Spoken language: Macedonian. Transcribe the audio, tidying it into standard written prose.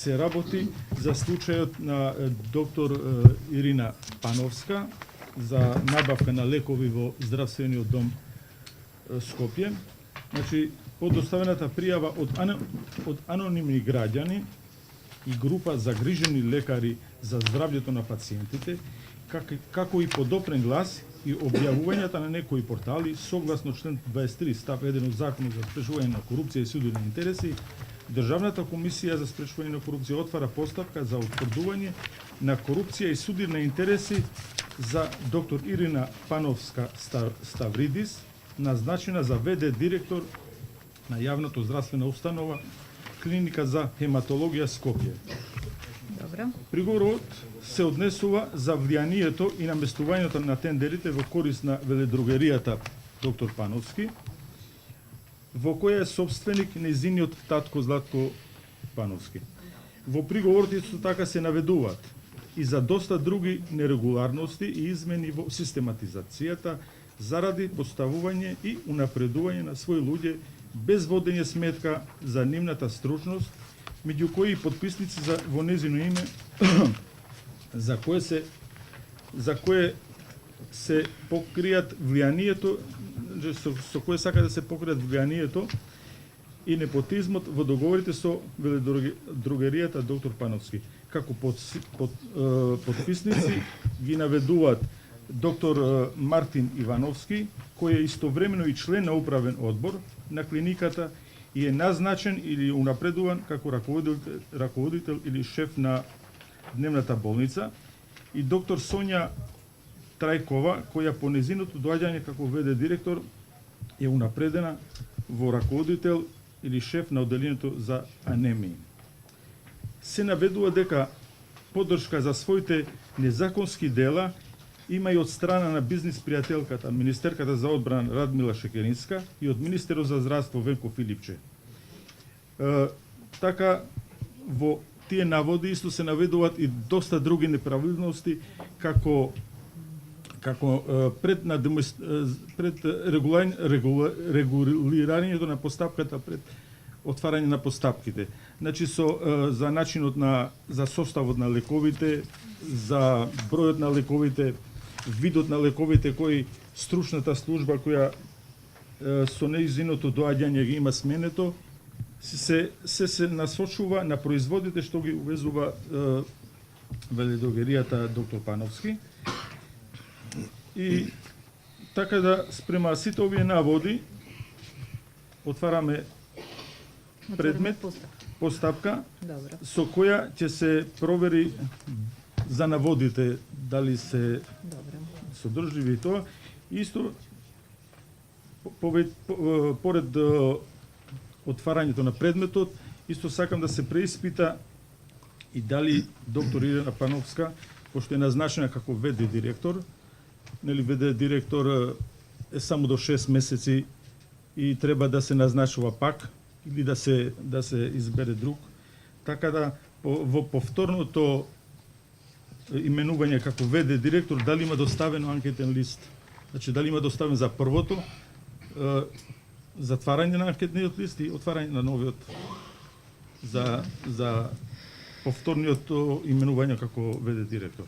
се работи за случајот на доктор Ирина Пановска за набавка на лекови во здравствениот дом Скопје. Значи, по доставената пријава од анонимни граѓани и група загрижени лекари за здравјето на пациентите, како и подопрен глас и објавувањата на некои портали, согласно член 23 став 1 од Законот за спречување на корупција и судирни интереси, Државната комисија за спречување на корупција отвара постапка за утврдување на корупција и судирни интереси за доктор Ирина Пановска Ставридис, назначена за ВД директор на јавната здравствена установа Клиника за хематологија Скопје. Добро. Приговорот се однесува за влијанието и наместувањето на тендерите во корист на веледрогеријата доктор Пановски, во која е собственик нејзиниот татко Златко Пановски. Во приговорот исто така се наведуваат и за доста други нерегуларности и измени во систематизацијата заради поставување и унапредување на своји луѓе без водење сметка за нивната стручност, меѓу кои и подписници во незино име за кое се покријат влијанието, со кое сака да се покријат влијанието и непотизмот во договорите со веледрогеријата доктор Пановски. Како подписници ги наведуваат доктор Мартин Ивановски, кој е истовремено и член на управен одбор на клиниката и е назначен или унапредуван како раководител или шеф на дневната болница, и доктор Сонја Трајкова, која по незиното доаѓање како ВД директор е унапредена во раководител или шеф на одделението за анемии. Се наведува дека поддршка за своите незаконски дела има и од страна на бизнис пријателката, министерката за одбрана Радмила Шекеринска и од министерот за здравство Венко Филипче. Така, во тие наводи исто се наведуваат и доста други неправилности, како пред регулирањето на постапката, пред отварање на постапките. Значи, за начинот за составот на лековите, за бројот на лековите, видот на лековите кои стручната служба која со нејзиното доаѓање ги има сменето, се насочува на производите што ги увезува веледрогеријата доктор Пановски. И така да спрема сите овие наводи отвараме предмет, постапка, со која ќе се провери за наводите дали се содржливи и тоа. Исто, поред отварањето на предметот, исто сакам да се преиспита и дали доктор Ирина Пановска, пошто е назначена како ВД директор, ВД директор е само до 6 месеци и треба да се назначува пак или да се избере друг. Така да во повторното именување како ВД директор, дали има доставен анкетен лист? Значи, дали има доставен за првото затварање на анкетниот лист и отварање на новиот за повторниот именување како ВД директор.